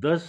10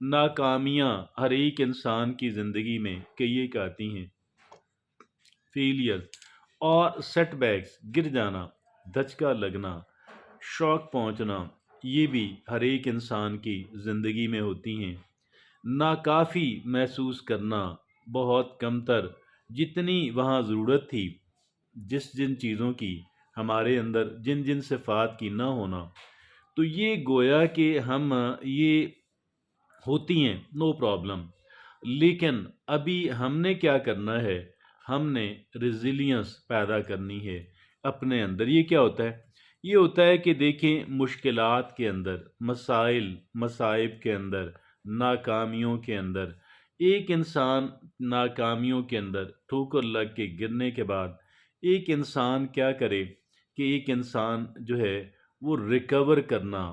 ناکامیاں ہر ایک انسان کی زندگی میں کئی ایک آتی ہیں، فیلئر اور سیٹ بیکس، گر جانا، دھچکا لگنا، شوق پہنچنا، یہ بھی ہر ایک انسان کی زندگی میں ہوتی ہیں۔ ناکافی محسوس کرنا، بہت کم تر جتنی وہاں ضرورت تھی، جس جن چیزوں کی ہمارے اندر جن جن صفات کی نہ ہونا، تو یہ گویا کہ ہم یہ ہوتی ہیں، نو پرابلم۔ لیکن ابھی ہم نے کیا کرنا ہے، ہم نے ریزیلینس پیدا کرنی ہے اپنے اندر۔ یہ کیا ہوتا ہے؟ یہ ہوتا ہے کہ دیکھیں، مشکلات کے اندر، مسائل مصائب کے اندر، ناکامیوں کے اندر، ایک انسان ناکامیوں کے اندر ٹھوکر لگ کے گرنے کے بعد ایک انسان کیا کرے کہ ایک انسان جو ہے وہ ریکور کرنا،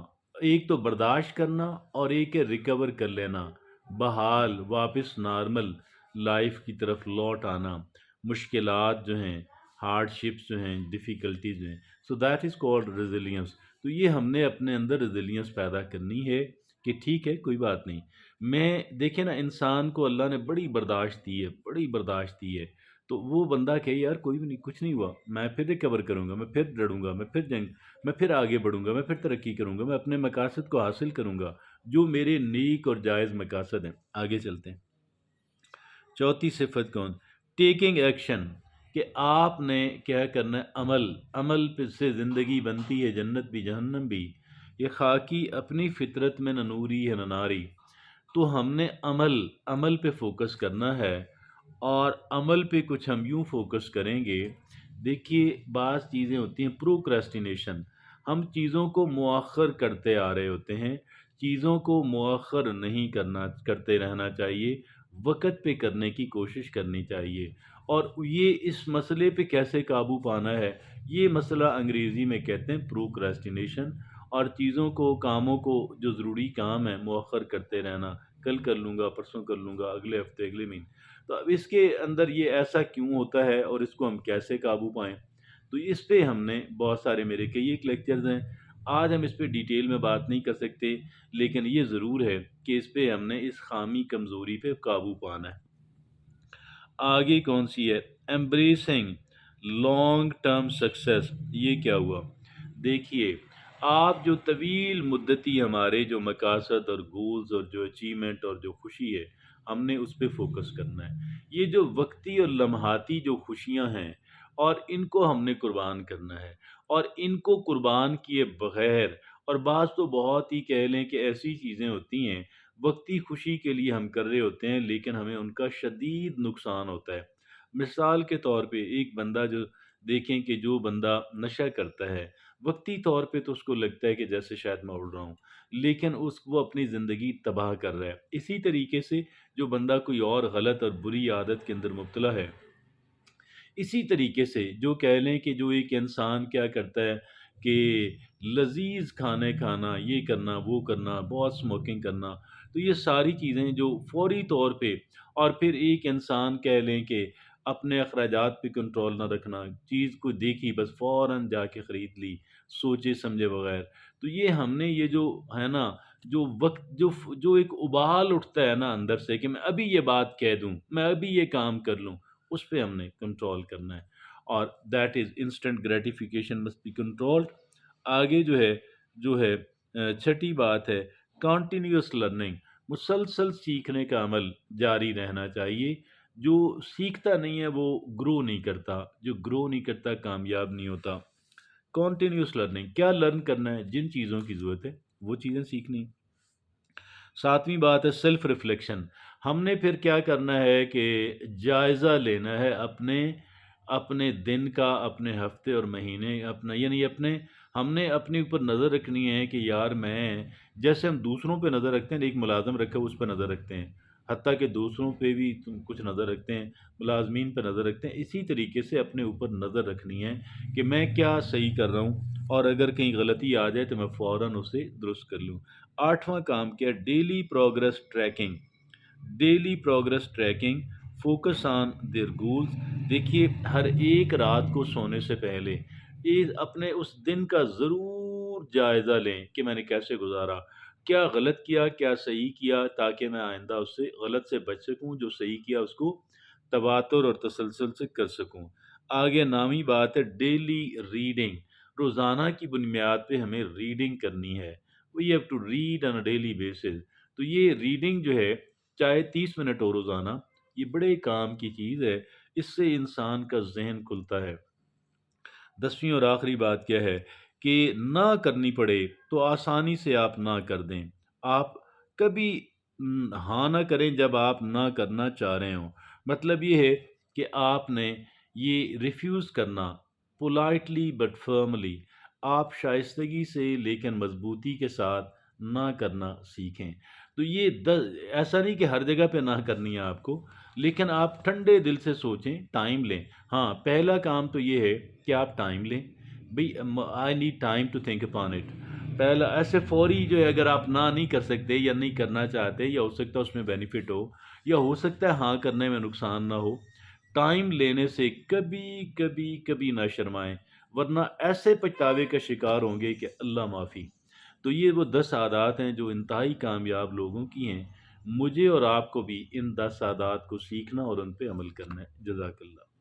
ایک تو برداشت کرنا اور ایک ہے ریکور کر لینا، بحال واپس نارمل لائف کی طرف لوٹ آنا، مشکلات جو ہیں، ہارڈ شپس جو ہیں، ڈیفیکلٹیز جو ہیں، so that is called resilience. تو یہ ہم نے اپنے اندر ریزیلینس پیدا کرنی ہے کہ ٹھیک ہے، کوئی بات نہیں، میں دیکھیں نا، انسان کو اللہ نے بڑی برداشت دی ہے، بڑی برداشت دی ہے، تو وہ بندہ کہ یار کوئی بھی نہیں، کچھ نہیں ہوا، میں پھر ریکور کروں گا، میں پھر لڑوں گا، میں پھر جنگ، میں پھر آگے بڑھوں گا، میں پھر ترقی کروں گا، میں اپنے مقاصد کو حاصل کروں گا جو میرے نیک اور جائز مقاصد ہیں۔ آگے چلتے ہیں۔ چوتھی صفت کون؟ ٹیکنگ ایکشن، کہ آپ نے کیا کرنا ہے؟ عمل۔ عمل پہ سے زندگی بنتی ہے، جنت بھی جہنم بھی۔ یہ خاکی اپنی فطرت میں نہ نوری ہے نہ ناری، تو ہم نے عمل پہ فوکس کرنا ہے، اور عمل پہ کچھ ہم یوں فوکس کریں گے۔ دیکھیے، بعض چیزیں ہوتی ہیں پروکریسٹینیشن، ہم چیزوں کو مؤخر کرتے آ رہے ہوتے ہیں، چیزوں کو مؤخر نہیں کرتے رہنا چاہیے، وقت پہ کرنے کی کوشش کرنی چاہیے۔ اور یہ اس مسئلے پہ کیسے قابو پانا ہے، یہ مسئلہ انگریزی میں کہتے ہیں پروکریسٹینیشن، اور چیزوں کو، کاموں کو، جو ضروری کام ہے مؤخر کرتے رہنا، کل کر لوں گا، پرسوں کر لوں گا، اگلے ہفتے، اگلے مہینے۔ تو اب اس کے اندر یہ ایسا کیوں ہوتا ہے اور اس کو ہم کیسے قابو پائیں؟ تو اس پہ ہم نے بہت سارے، میرے کئی ایک لیکچرز ہیں، آج ہم اس پہ ڈیٹیل میں بات نہیں کر سکتے، لیکن یہ ضرور ہے کہ اس پہ ہم نے اس خامی کمزوری پہ قابو پانا ہے۔ آگے کون سی ہے؟ ایمبریسنگ لانگ ٹرم سکسیس۔ یہ کیا ہوا؟ دیکھیے، آپ جو طویل مدتی ہمارے جو مقاصد اور گولز اور جو اچیومنٹ اور جو خوشی ہے، ہم نے اس پہ فوکس کرنا ہے۔ یہ جو وقتی اور لمحاتی جو خوشیاں ہیں، اور ان کو ہم نے قربان کرنا ہے، اور ان کو قربان کیے بغیر، اور بعض تو بہت ہی کہہ لیں کہ ایسی چیزیں ہوتی ہیں وقتی خوشی کے لیے ہم کر رہے ہوتے ہیں، لیکن ہمیں ان کا شدید نقصان ہوتا ہے۔ مثال کے طور پہ ایک بندہ جو، دیکھیں کہ جو بندہ نشہ کرتا ہے، وقتی طور پہ تو اس کو لگتا ہے کہ جیسے شاید میں اڑ رہا ہوں، لیکن وہ اپنی زندگی تباہ کر رہا ہے۔ اسی طریقے سے جو بندہ کوئی اور غلط اور بری عادت کے اندر مبتلا ہے، اسی طریقے سے جو کہہ لیں کہ جو ایک انسان کیا کرتا ہے کہ لذیذ کھانے کھانا، یہ کرنا، وہ کرنا، بہت اسموکنگ کرنا، تو یہ ساری چیزیں جو فوری طور پہ، اور پھر ایک انسان کہہ لیں کہ اپنے اخراجات پہ کنٹرول نہ رکھنا، چیز کو دیکھی بس فوراً جا کے خرید لی، سوچے سمجھے بغیر۔ تو یہ ہم نے یہ جو ہے نا، جو وقت جو ایک ابال اٹھتا ہے نا اندر سے کہ میں ابھی یہ بات کہہ دوں، میں ابھی یہ کام کر لوں، اس پہ ہم نے کنٹرول کرنا ہے، اور that is instant gratification must be controlled. آگے جو ہے چھٹی بات ہے کنٹینیوس لرننگ، مسلسل سیکھنے کا عمل جاری رہنا چاہیے۔ جو سیکھتا نہیں ہے وہ گرو نہیں کرتا، جو گرو نہیں کرتا کامیاب نہیں ہوتا۔ کنٹینیوس لرننگ، کیا لرن کرنا ہے؟ جن چیزوں کی ضرورت ہے وہ چیزیں سیکھنی۔ ساتویں بات ہے سیلف ریفلیکشن، ہم نے پھر کیا کرنا ہے کہ جائزہ لینا ہے اپنے دن کا، اپنے ہفتے اور مہینے، اپنا یعنی ہم نے اپنے اوپر نظر رکھنی ہے کہ یار میں، جیسے ہم دوسروں پہ نظر رکھتے ہیں، ایک ملازم رکھا اس پہ نظر رکھتے ہیں، حتیٰ کہ دوسروں پہ بھی تم کچھ نظر رکھتے ہیں، ملازمین پہ نظر رکھتے ہیں، اسی طریقے سے اپنے اوپر نظر رکھنی ہے کہ میں کیا صحیح کر رہا ہوں، اور اگر کہیں غلطی آ جائے تو میں فوراً اسے درست کر لوں۔ آٹھواں کام کیا؟ Daily progress tracking. Daily progress tracking, focus on their goals. دیکھیے، ہر ایک رات کو سونے سے پہلے اپنے اس دن کا ضرور جائزہ لیں کہ میں نے کیسے گزارا، کیا غلط کیا، کیا صحیح کیا، تاکہ میں آئندہ اس سے غلط سے بچ سکوں، جو صحیح کیا اس کو تواتر اور تسلسل سے کر سکوں۔ آگے نامی بات ہے ڈیلی ریڈنگ، روزانہ کی بنیاد پہ ہمیں ریڈنگ کرنی ہے۔ We have to read on a daily basis. تو یہ ریڈنگ جو ہے، چاہے 30 منٹ ہو روزانہ، یہ بڑے کام کی چیز ہے، اس سے انسان کا ذہن کھلتا ہے۔ 10ویں اور آخری بات کیا ہے کہ نہ کرنی پڑے تو آسانی سے آپ نہ کر دیں۔ آپ کبھی ہاں نہ کریں جب آپ نہ کرنا چاہ رہے ہوں۔ مطلب یہ ہے کہ آپ نے یہ ریفیوز کرنا، پولائٹلی بٹ فرملی، آپ شائستگی سے لیکن مضبوطی کے ساتھ نہ کرنا سیکھیں۔ تو یہ ایسا نہیں کہ ہر جگہ پہ نہ کرنی ہے آپ کو، لیکن آپ ٹھنڈے دل سے سوچیں، ٹائم لیں۔ ہاں، پہلا کام تو یہ ہے کہ آپ ٹائم لیں۔ بھئی I need time to think upon it. پہلا ایسے فوری جو ہے، اگر آپ نہ نہیں کر سکتے یا نہیں کرنا چاہتے، یا ہو سکتا ہے اس میں بینیفٹ ہو، یا ہو سکتا ہے ہاں کرنے میں نقصان نہ ہو، ٹائم لینے سے کبھی کبھی کبھی نہ شرمائیں، ورنہ ایسے پچھتاوے کا شکار ہوں گے کہ اللہ معافی۔ تو یہ وہ 10 عادات ہیں جو انتہائی کامیاب لوگوں کی ہیں۔ مجھے اور آپ کو بھی ان 10 عادات کو سیکھنا اور ان پہ عمل کرنا ہے۔ جزاک اللہ۔